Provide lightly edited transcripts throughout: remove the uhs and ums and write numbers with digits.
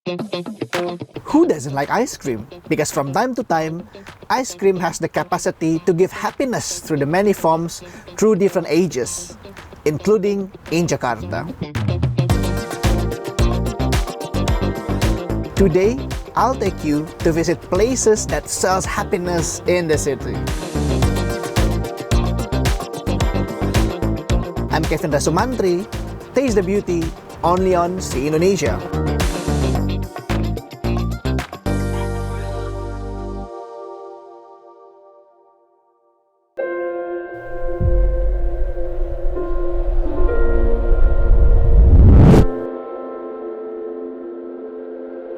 Who doesn't like ice cream? Because from time to time, ice cream has the capacity to give happiness through the many forms through different ages, including in Jakarta. Today, I'll take you to visit places that sells happiness in the city. I'm Kevin Rasumantri. Taste the beauty only on See Indonesia.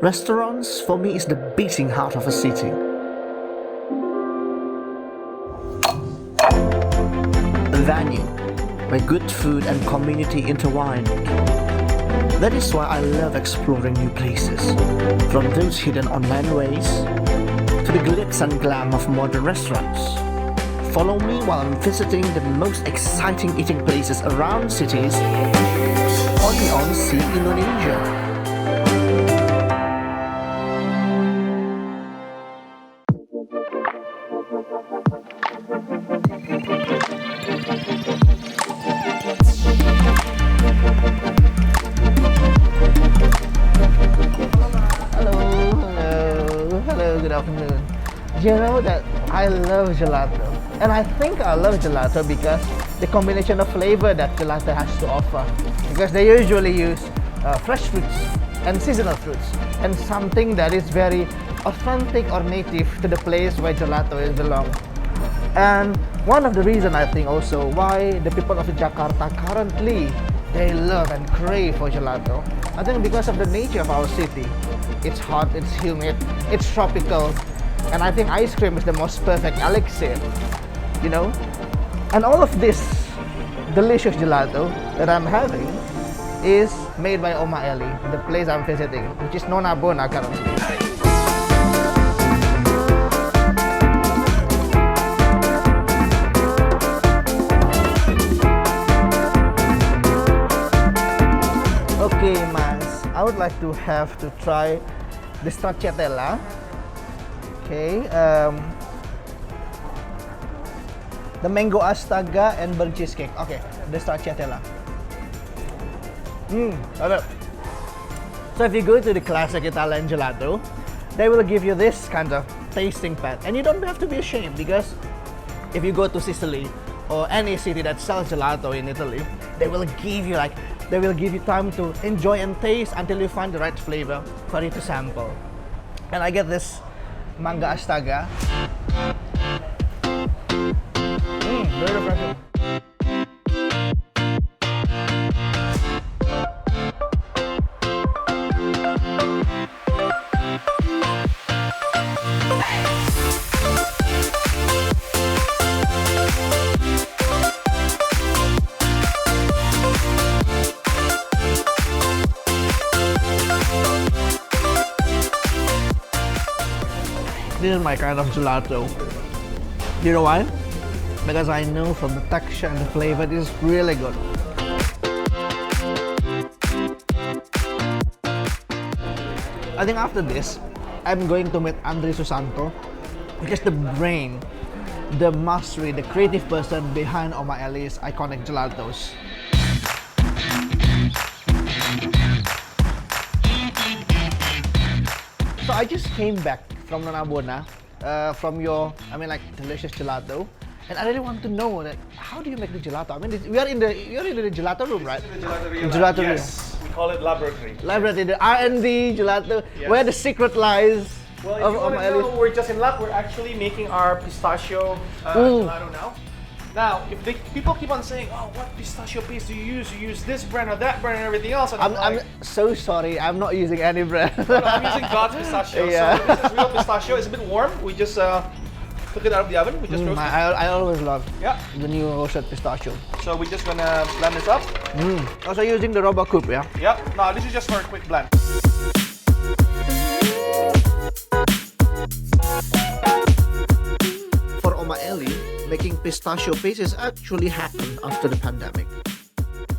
Restaurants, for me, is the beating heart of a city. A venue where good food and community intertwine. That is why I love exploring new places, from those hidden on landways to the glitz and glam of modern restaurants. Follow me while I'm visiting the most exciting eating places around cities, only on See Indonesia. Good afternoon. You know that I love gelato, and I think I love gelato because the combination of flavor that gelato has to offer. Because they usually use fresh fruits and seasonal fruits, and something that is very authentic or native to the place where gelato is belong. And one of the reasons I think also why the people of Jakarta currently they love and crave for gelato, I think because of the nature of our city. It's hot, it's humid, it's tropical, and I think ice cream is the most perfect elixir, you know? And all of this delicious gelato that I'm having is made by Oma Eli, the place I'm visiting, which is Nona Bona currently. Okay, Mas, I would like to try the stracciatella. Okay, the mango astaga and burnt cheesecake. Okay, the stracciatella. Okay. So if you go to the classic Italian gelato, they will give you this kind of tasting pad, and you don't have to be ashamed because if you go to Sicily or any city that sells gelato in Italy, they will give you time to enjoy and taste until you find the right flavor for you to sample. And I get this manga astaga. Very refreshing. This is my kind of gelato. You know why? Because I know from the texture and the flavor, this is really good. I think after this, I'm going to meet Andri Susanto, which is the brain, the mastery, the creative person behind Oma Eli's iconic gelatos. So I just came back from Nona Bona, from your, delicious gelato, and I really want to know that how do you make the gelato? I mean, we are in the gelato room, right? Gelato room. Yes, we call it laboratory. Laboratory, the R&D gelato, yes. Where the secret lies. Well, if you want to know, we're just in lab. We're actually making our pistachio gelato now. Now, if people keep on saying, "Oh, what pistachio paste do you use? You use this brand or that brand and everything else," and I'm so sorry. I'm not using any brand. No, I'm using God's pistachio. Yeah. So this is real pistachio. It's a bit warm. We just took it out of the oven. We just roasted. I always love the new roasted pistachio. So we're just gonna blend this up. Also using the rubber coupe, yeah? Yep. No, this is just for a quick blend. For Oma Eli, making pistachio pastes actually happened after the pandemic.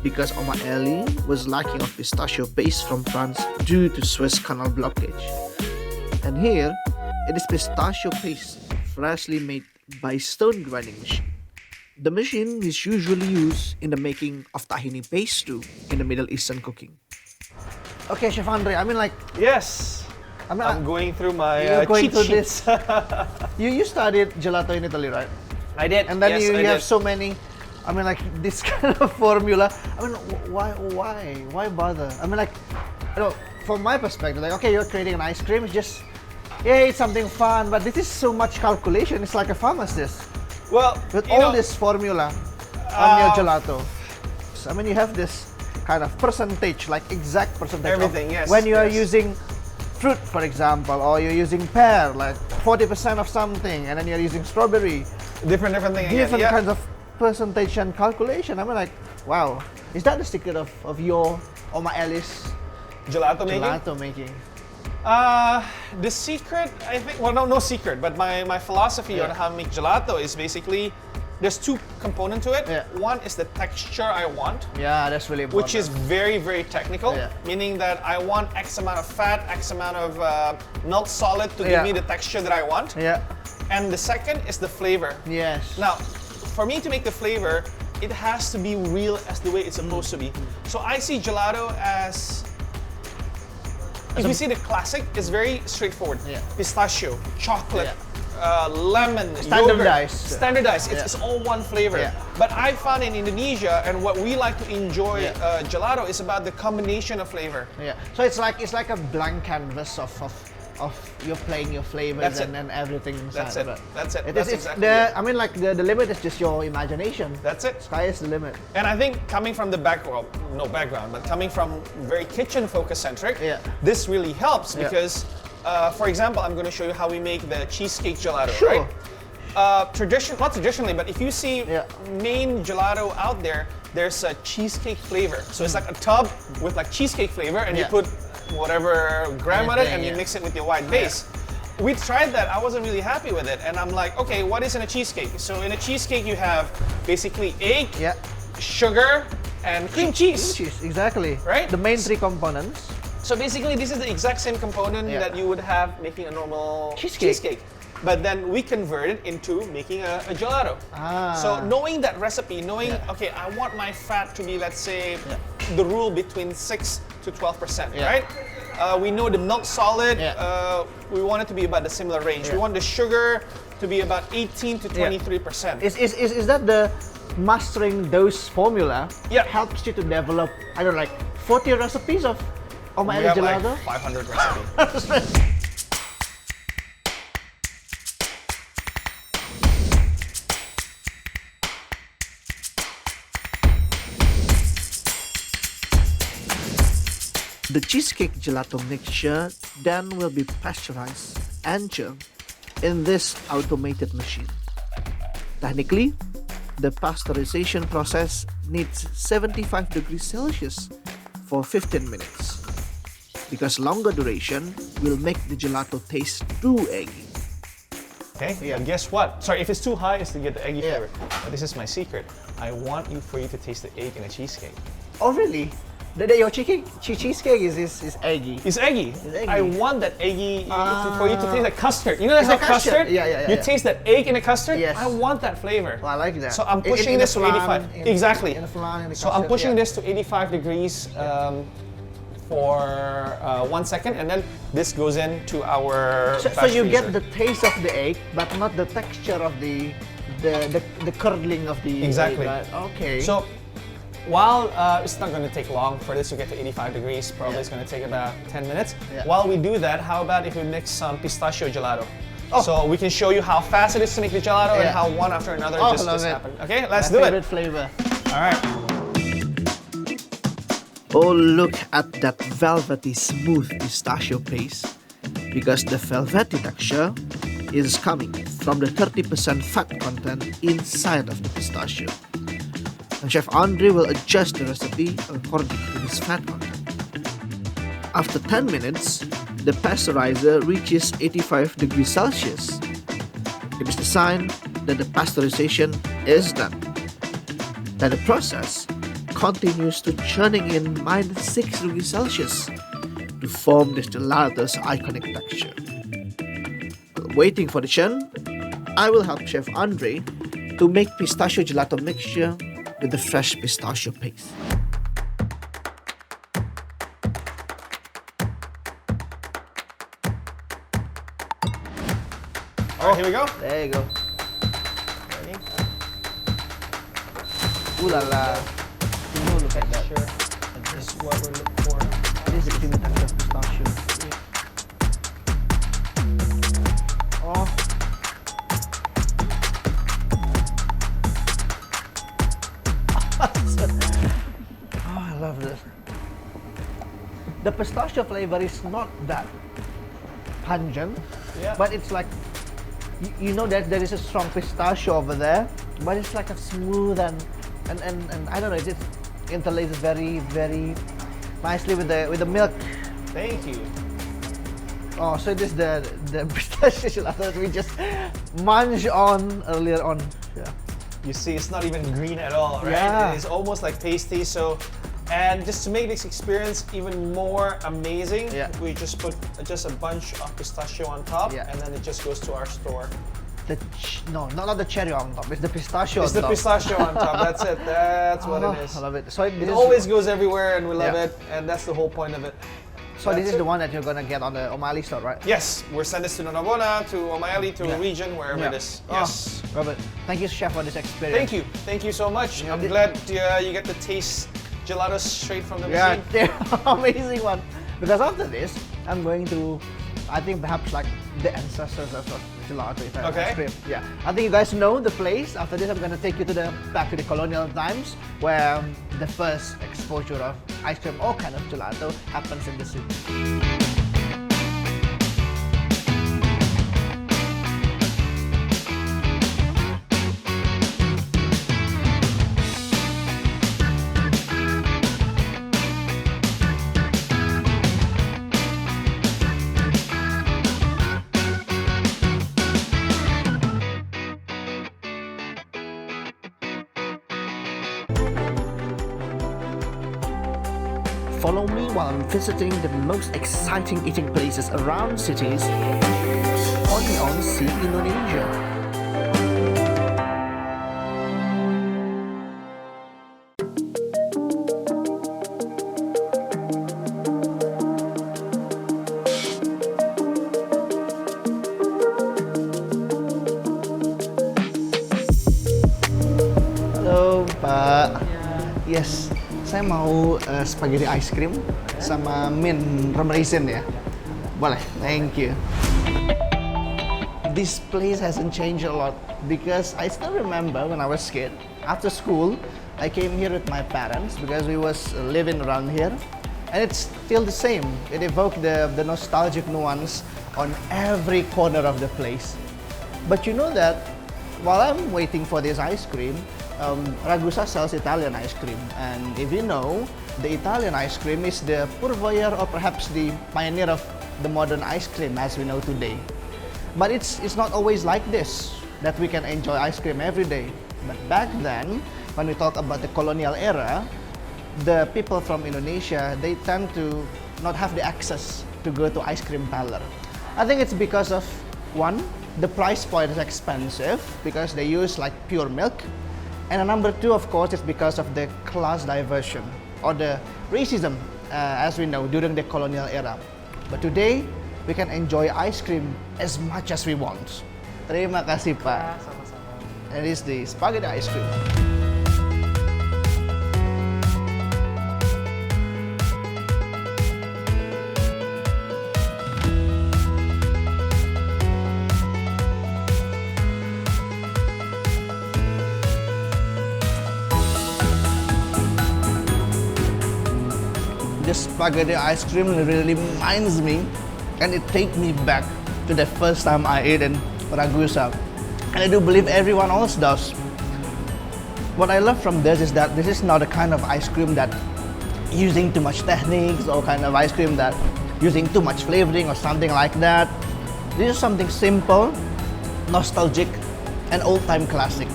because Oma Eli was lacking of pistachio paste from France due to Suez Canal blockage. And here, it is pistachio paste freshly made by stone grinding machine. The machine is usually used in the making of tahini paste too in the Middle Eastern cooking. Okay, Chef Andre, I mean like, Yes. I'm going through my you're going cheat through sheets. you studied gelato in Italy, right? I did. And then yes, you I have did. so many, I mean like this kind of formula. I mean, why bother? I mean like, from my perspective, like okay, you're creating an ice cream, it's just, yeah, it's something fun, but this is so much calculation. It's like a pharmacist Well, with you all know, this formula on your gelato. I mean, you have this kind of percentage, like exact percentage. Everything, yes, When you are yes. using fruit, for example, or you're using pear, like 40% of something, and then you're using strawberry, different thing. again. different Yeah. kinds of percentage and calculation. I mean, like, wow, is that the secret of your Oma Eli's Gelato making. gelato making? The secret, I think, well, no secret, but my philosophy Yeah. on how to make gelato is basically there's two components to it. Yeah. One is the texture I want, Yeah, that's really important. which is very, very technical, Yeah. meaning that I want X amount of fat, X amount of milk solid to Yeah. give me the texture that I want. yeah, And the second is the flavor. yes. Now, for me to make the flavor, it has to be real as the way it's supposed to be. So I see gelato as, if you see the classic, it's very straightforward. Yeah. Pistachio, chocolate, lemon, Standardized. yogurt. Standardized. Yeah. It's all one flavor. Yeah. But I found in Indonesia, and what we like to enjoy Yeah. gelato is about the combination of flavor. Yeah. So it's like a blank canvas of you're playing your flavors That's it. and then everything inside. That's it. Right? That's it. It That's is, it's exactly the it. I mean like the limit is just your imagination. That's it. Sky is the limit. And I think coming from the background, no background, but coming from very kitchen focus centric, Yeah. this really helps Yeah. because, for example, I'm going to show you how we make the cheesecake gelato, Sure. right? Not traditionally, but if you see Yeah. main gelato out there, there's a cheesecake flavor. So it's like a tub with like cheesecake flavor, and you Yeah. put whatever gram on it, Anything, and you yeah. mix it with your white base. We tried that. I wasn't really happy with it, and I'm like, okay, what is in a cheesecake? So in a cheesecake, you have basically egg, Yeah. sugar, and cream cheese. Cheese, exactly. Right? The main three components. So basically, this is the exact same component Yeah. that you would have making a normal Cheesecake. But then we convert it into making a gelato. Ah. So knowing that recipe, knowing, Yeah. okay, I want my fat to be, let's say, Yeah. the rule between 6 to 12%, Yeah. right? We know the milk solid, Yeah. we want it to be about the similar range. We Yeah. want the sugar to be about 18 to 23%. Is that the mastering those formula Yeah. helps you to develop, I don't know, like 40 recipes of Oma We Eli have like gelato? 500 recipes. The cheesecake gelato mixture then will be pasteurized and chilled in this automated machine. Technically, the pasteurization process needs 75 degrees Celsius for 15 minutes because longer duration will make the gelato taste too eggy. Okay, Yeah. and guess what? Sorry, if it's too high, it's to get the eggy Yeah. flavor. But this is my secret. I want for you to taste the egg in a cheesecake. Oh really? Your cheesecake is eggy. It's eggy. eggy. I want that eggy for you to taste like custard. You know, there's It's like like custard. custard. Yeah, You yeah. taste that egg in a custard. Yes. I want that flavor. Well, I like that. So I'm In- pushing in the this to flan, 85. in- Exactly. in the flan, in the So I'm custard, pushing yeah. this to 85 degrees for 1 second, and then this goes into our. So batch you freezer. get the taste of the egg, but not the texture of the curdling of the Exactly. egg, right? Okay. So while it's not going to take long for this to get to 85 degrees, probably Yeah. it's going to take about 10 minutes. Yeah. While we do that, how about if we mix some pistachio gelato? Oh. So we can show you how fast it is to make the gelato and Yeah. how one after another Oh, just love it. happened. Okay, let's My do favorite it. flavor. All right. Oh, look at that velvety smooth pistachio paste. Because the velvety texture is coming from the 30% fat content inside of the pistachio. And Chef Andre will adjust the recipe according to this fat content. After 10 minutes, the pasteurizer reaches 85 degrees Celsius. It is the sign that the pasteurization is done. Then the process continues to churning in -6 degrees Celsius to form this gelato's iconic texture. While waiting for the churn, I will help Chef Andre to make pistachio gelato mixture with the fresh pistachio paste. Alright, here we go. There you go. Ready? Ooh la la. Ooh, look at that. Sure. This is what we're looking for. This is the creamy texture of pistachio. Oh. Oh, I love this. The pistachio flavor is not that pungent, Yeah. but it's like you know that there is a strong pistachio over there, but it's like a smooth and I don't know, it interlaces very nicely with the milk. Thank you. Oh, so this is the pistachio gelato that we just munched on earlier on. Yeah. You see, it's not even green at all, right? Yeah. It is almost like pasty. So, and just to make this experience even more amazing, Yeah. we just put just a bunch of pistachio on top, Yeah. and then it just goes to our store. No, not the cherry on top. It's the pistachio It's on the top. pistachio on top. That's it. That's what Oh, it is. I love it. So It always goes everywhere, and we love it. And that's the whole point of it. So this That's is the it. one that you're gonna get on the O'Malley store, right? Yes, we're sending this to Nonabona, to O'Malley, to Yeah. region, wherever it is. Oh, Yes. Robert, thank you, chef, for this experience. Thank you so much. Yeah. I'm glad you get to taste gelato straight from the Yeah, machine. they're amazing one. Because after this, I'm going to, I think perhaps like the ancestors of gelato, if I Okay. ice cream. Yeah, I think you guys know the place. After this, I'm gonna take you to back to the colonial times, where the first exposure of ice cream, all kind of gelato, happens in the city. Follow me while I'm visiting the most exciting eating places around cities, only on See Indonesia. Halo Pak. Yes, saya mau spaghetti ice cream sama mint rum raisin ya. Boleh, thank you. This place hasn't changed a lot because I still remember when I was a kid, after school, I came here with my parents because we was living around here, and it's still the same. It evoked the nostalgic nuance on every corner of the place. But you know that while I'm waiting for this ice cream, Ragusa sells Italian ice cream, and if you know, the Italian ice cream is the purveyor or perhaps the pioneer of the modern ice cream as we know today. But it's not always like this, that we can enjoy ice cream every day. But back then, when we talk about the colonial era, the people from Indonesia, they tend to not have the access to go to ice cream parlor. I think it's because of, one, the price point is expensive because they use like pure milk. And number two, of course, is because of the class diversion or the racism, as we know, during the colonial era. But today, we can enjoy ice cream as much as we want. Terima kasih, Pak. Sama-sama. And it is the spaghetti ice cream. The spaghetti ice cream really reminds me, and it takes me back to the first time I ate in Ragusa. And I do believe everyone else does. What I love from this is that this is not a kind of ice cream that using too much techniques or kind of ice cream that using too much flavoring or something like that. This is something simple, nostalgic, and old-time classic.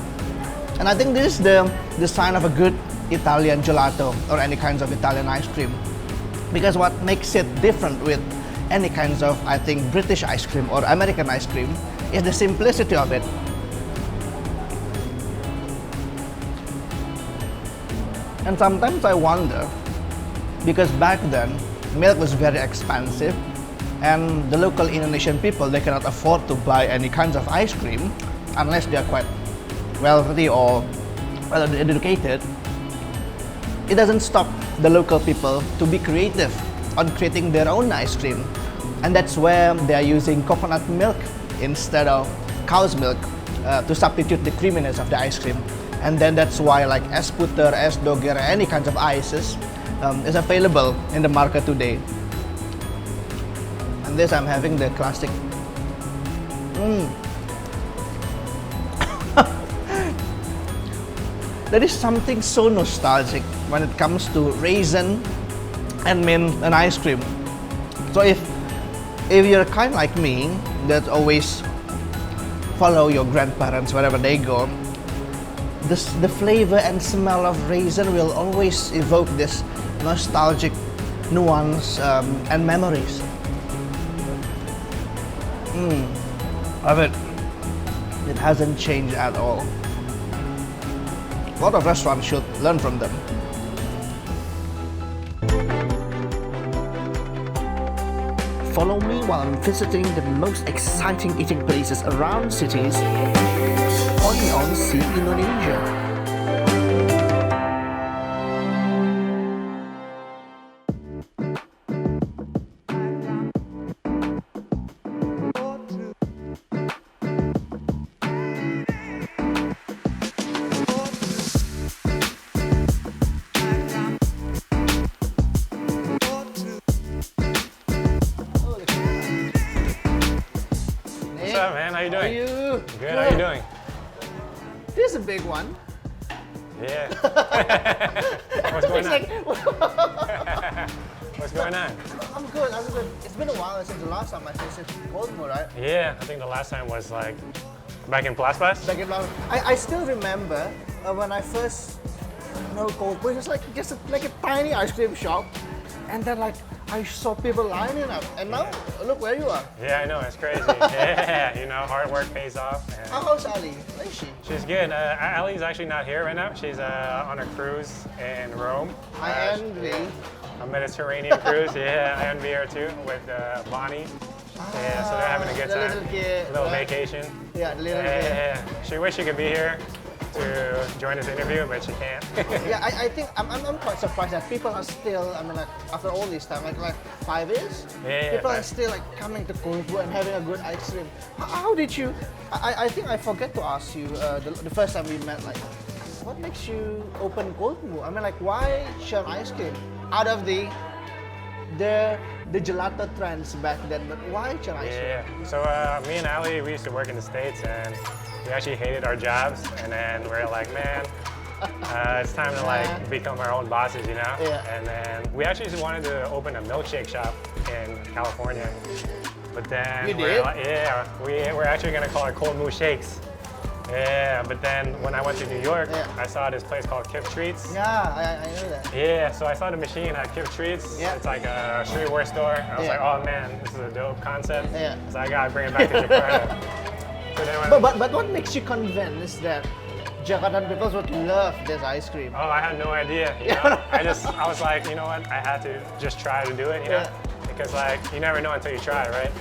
And I think this is the sign of a good Italian gelato or any kinds of Italian ice cream. Because what makes it different with any kinds of, I think, British ice cream or American ice cream is the simplicity of it. And sometimes I wonder, because back then, milk was very expensive and the local Indonesian people, they cannot afford to buy any kinds of ice cream unless they are quite wealthy or well educated. It doesn't stop the local people to be creative on creating their own ice cream. And that's where they are using coconut milk instead of cow's milk to substitute the creaminess of the ice cream. And then that's why like es puter, es doger, any kinds of ices is available in the market today. And this I'm having the classic. There is something so nostalgic when it comes to raisin and mint and ice cream. So if you're kind like me that always follow your grandparents wherever they go, the flavor and smell of raisin will always evoke this nostalgic nuance and memories. Love it. It hasn't changed at all. A lot of restaurants should learn from them. Follow me while I'm visiting the most exciting eating places around cities, only on See Indonesia. What's up, man? How you doing? How are you? Good. How you doing? This is a big one. Yeah. What's going on? What's going on? I'm good. It's been a while since the last time I tasted cold moo, right? Yeah, I think the last time was like back in Plus Plus. I still remember when I first know cold moo. It was like just like a tiny ice cream shop, and then like I saw people lining up, and now look where you are. Yeah, I know, it's crazy. Yeah, you know, hard work pays off. And How's Ali? Where is she? she's good. Ali's actually not here right now. She's on a cruise in Rome. I envy. A Mediterranean cruise. Yeah, I envy her too with Bonnie. Yeah, so they're having a good the time. little kid, Little right? vacation. Yeah, the little kid. Yeah. She wish she could be here to join this interview, but she can't. Yeah, I think I'm quite surprised that people are still. I mean, like after all this time, like 5 years, Yeah, people are 5. still like coming to cold moo and having a good ice cream. How did you? I think I forget to ask you the first time we met. Like, what makes you open cold moo? I mean, like why Shan ice cream out of the gelato trends back then? But why Shan ice cream? Yeah. So me and Ali, we used to work in the States, and we actually hated our jobs. And then we're like, man, it's time to like become our own bosses, you know? Yeah. And then we actually just wanted to open a milkshake shop in California. But then You we're did? like, yeah, we're actually gonna call it Cold Moo Shakes. Yeah, but then when I went to New York, Yeah. I saw this place called Kip Treats. Yeah, I know that. Yeah, so I saw the machine at Kip Treats. Yeah. It's like a streetwear store. I was Yeah. like, oh man, this is a dope concept. Yeah. So I gotta bring it back to Jakarta. So then when, But what makes you convinced that Jakartan people would love this ice cream? oh, I had no idea. You know? I was like, you know what? I had to just try to do it, you know? Yeah. Because like, you never know until you try, right?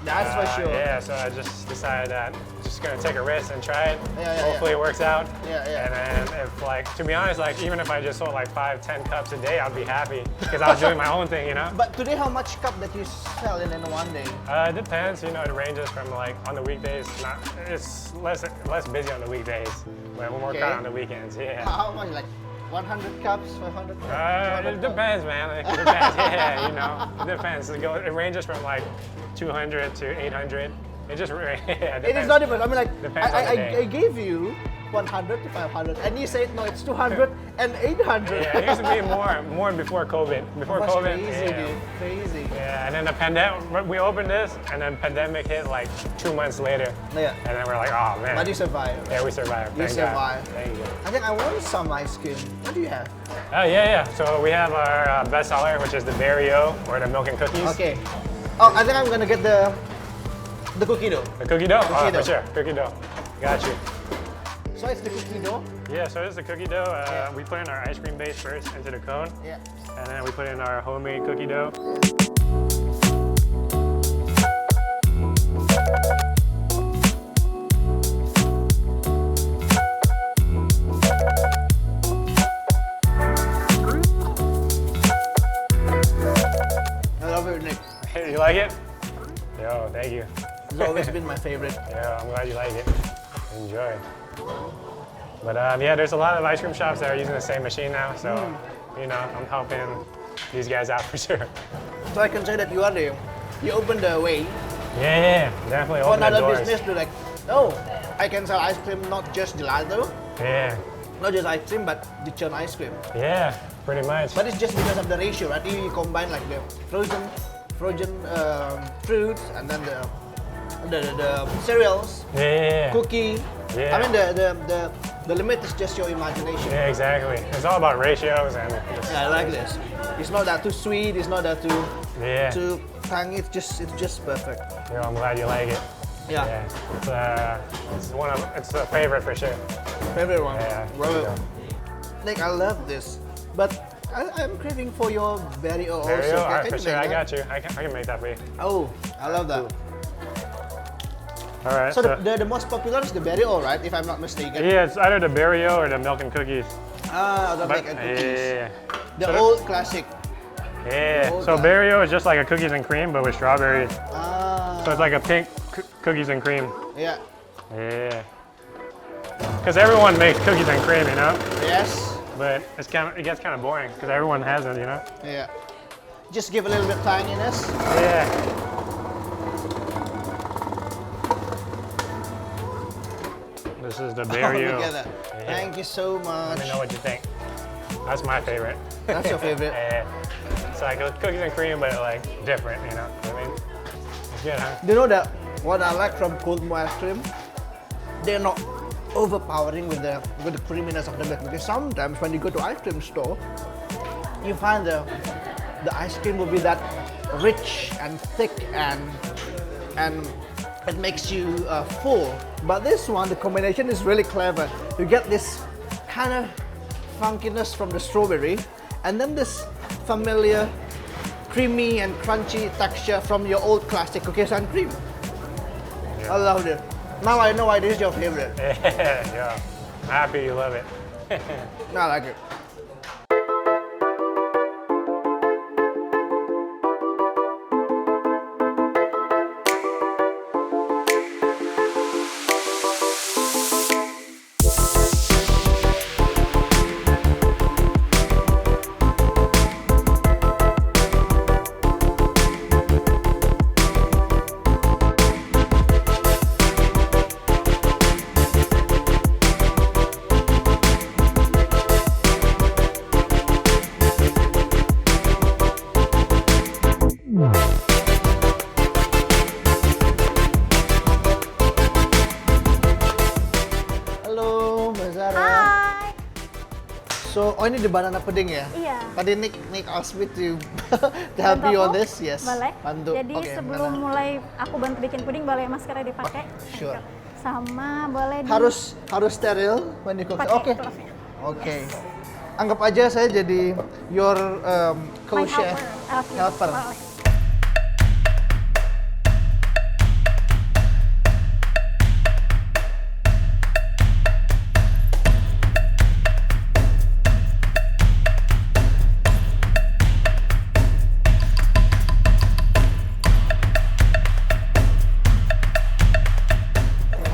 That's for sure. Yeah, so I just decided that just gonna take a risk and try it. Yeah, Hopefully it works out. Yeah. And then if like, to be honest, like even if I just sold like 5-10 cups a day, I'd be happy because I was doing my own thing, you know? But today, how much cup that you sell in one day? It depends, you know, it ranges from like on the weekdays, it's less busy on the weekdays, but we're more Okay. crowded on the weekends, yeah. How much? Like 100 cups, 500 cups? 200 It depends, man. It depends. Yeah, you know, it depends. It ranges from like 200 to 800. It just yeah, It depends. is not even. I mean, like Depends on the day. I gave you 100 to 500, and you said no, it's 200 and 800. Yeah, it used to be more before COVID. Before That's COVID, crazy, yeah. dude. Crazy. Yeah, and then the pandemic, we opened this, and then pandemic hit like 2 months later. Yeah. And then we're like, oh man. But you survived. Yeah, we survived. You Thank God. survived. Thank you. I think I want some ice cream. What do you have? Yeah. So we have our best seller, which is the Barrio or the milk and cookies. Okay. Oh, I think I'm gonna get the cookie dough. The cookie dough? Cookie dough. For sure. Cookie dough. Got you. So it's the cookie dough. Yeah, so this is the cookie dough. Yeah. We put in our ice cream base first into the cone, Yeah. and then we put in our homemade cookie dough. I love it, Nick. You like it? Yo, thank you. It's always been my favorite. Yeah, I'm glad you like it. Enjoy. But yeah, there's a lot of ice cream shops that are using the same machine now, so you know, I'm helping these guys out for sure. So I can say that you opened the way Yeah, definitely for open the another doors. business to like, oh, I can sell ice cream, not just gelato, Yeah, not just ice cream, but the churn ice cream. yeah, pretty much. But it's just because of the ratio, right? You combine like the frozen fruits and then the cereals, Yeah, cookie. Yeah. I mean the limit is just your imagination. yeah, exactly. It's all about ratios and just, Yeah, I like this. It's not that too sweet. It's not that yeah. too tangy. It's just perfect. Yo, I'm glad you like it. Yeah. It's a favorite for sure. Favorite one. Yeah. Love it. Nick, I love this, but I'm craving for your Barrio also. There you go. All right, Can for you sure. make I that? got you. I can make that for you. Oh, I love that. All right. So the most popular is the Barrio, right? If I'm not mistaken. yeah, it's either the Barrio or the milk and cookies. Ah, the But- milk and cookies. Yeah. The So old classic. Yeah. old So one. Barrio is just like a cookies and cream, but with strawberries. Ah. So it's like a pink cookies and cream. Yeah. Yeah. Because everyone makes cookies and cream, you know. Yes. But it gets kind of boring because everyone has it, you know. Yeah. Just give a little bit of tanginess. Yeah. This is the All Barrio. together. Yeah. Thank you so Let much. me know what you think. That's my favorite. That's your favorite. Yeah. It's like cookies and cream, but like different, you know. I mean, it's good, huh? You know that what I like from cold mo ice cream? They're not overpowering with the creaminess of the milk, because sometimes when you go to ice cream store, you find the ice cream will be that rich and thick and it makes you full. But this one, the combination is really clever. You get this kind of funkiness from the strawberry, and then this familiar creamy and crunchy texture from your old classic cookies and cream. I love it. Now I know why this is your favorite. Yeah. I'm happy you love it. I like it. Halo, Mbak Zara. Hai. So, oh ini the banana pudding ya? Iya. Tadi Nick asked me to help Bantu you on aku? this, yes. Boleh. Bantu. Jadi Oke, sebelum banana. mulai aku bantu bikin puding, boleh maskernya dipakai? Sure. Sama boleh Harus steril when you cook. pakai Oke. glove-nya. Oke. Anggap aja saya jadi your My co-chef helper. helper. Boleh.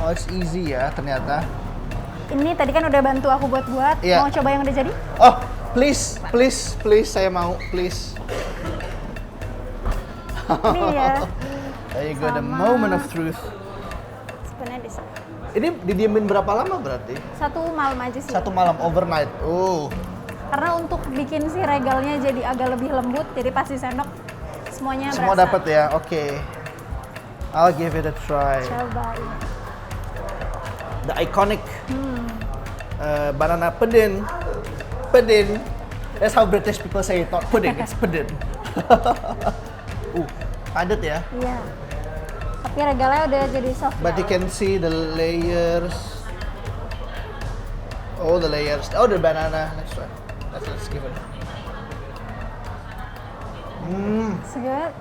Oh, it's easy ya ternyata. Ini tadi kan udah bantu aku buat-buat. Iya. Mau coba yang udah jadi? Oh, please, saya mau, please. Ini ya. There you go, the Sama. moment of truth. Sebenarnya di sini. Ini didiemin berapa lama berarti? 1 malam aja sih. 1 malam overnight. Karena untuk bikin si regalnya jadi agak lebih lembut, jadi pasti sendok semuanya Semua berasa. dapat ya. Oke. I'll give it a try. Cobain. The iconic banana pedin. Pedin. That's how British people say it, not pudding, it's pedin. Padat ya. Iya. Tapi regalnya udah jadi soft. But you ya. can see the layers. Oh, the layers. Oh, the banana. Let's try. Let's give it. It's good.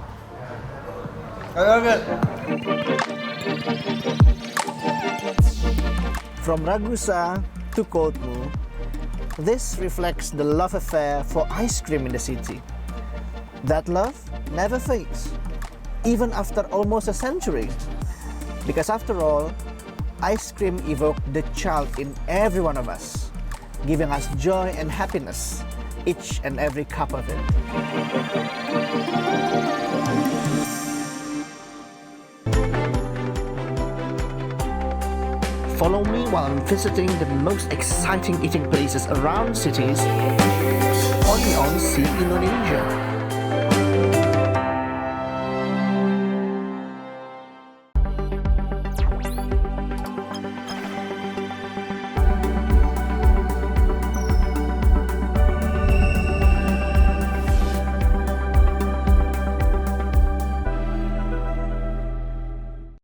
I love it. From Ragusa to Kotmu, this reflects the love affair for ice cream in the city. That love never fades, even after almost a century. Because after all, ice cream evoked the child in every one of us, giving us joy and happiness, each and every cup of it. Follow me while I'm visiting the most exciting eating places around cities, only on See Indonesia.